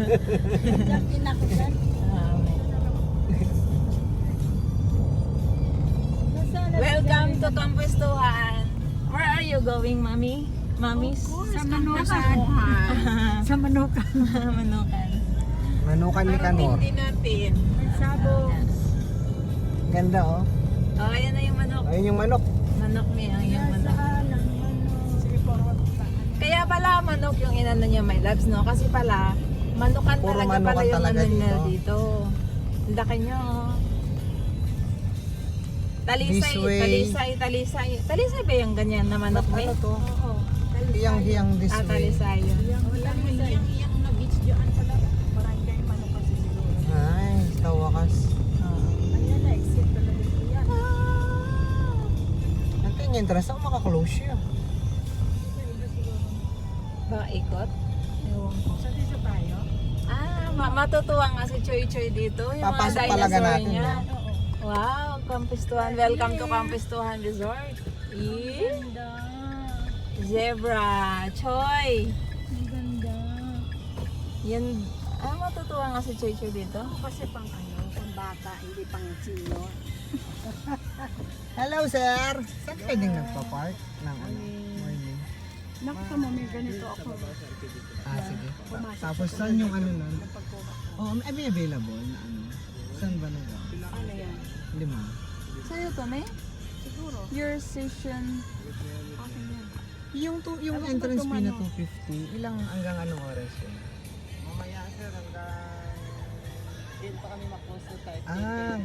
Diyan ako dyan. Welcome to Kampustuhan. Where are you going, Mami? Mamis? Sa Manukan. Sa Manukan. Manukan. Manukan ni Kanor. Hindi natin. May sabong. Ganda oh. Oh, ayan na yung manok. Ayun yung manok. Manok niya, ang yung manok. Sige po, Kaya pala manok yung inano niya, my loves, no? Kasi pala, manukan Puro talaga manukan pala yung talaga ano nila dito. dito. Ang laki niya, oh. This way. Talisay ba yung ganyan na manok, Ano may? to? Oo. Hiyang this Ah, way. talisay yun. Iyang na beach dyan pala. Marami kayong manok kasi siguro. Ay, sa wakas. Ayan na, exit talaga ito yan. Ang tingin, tras ako makaklose siya. Iba siguro. Baka ikot? Ewan ko. Sa dito tayo? Matutuwa nga si Choy Choy dito. Yung Papasok mga talaga dinosaur natin, niya. no? Oo. Wow, Kampustuhan. Welcome to Kampustuhan Resort. Ganda. Zebra. Choy. Ang ganda. Yan. Matutuwa nga si Choy Choy dito. Kasi pang ano, pang bata, hindi pang senior. Hello, sir! Saan pwedeng nagpa-park ng ano? Morning. Nakita mo, may ganito ako. Ah, sige. Tapos saan yung ano nun? Pagkuha ko. Oh, may available na ano? Saan ba nag Ano yan? 5? Sa'yo to, May? Siguro. Your session. Akin yan. Yung Ano ba entrance itong fee na ano? 250, ilang hanggang anong oras yun? Mamaya sir, hanggang... Dito kami mag-post na tayo. Ah,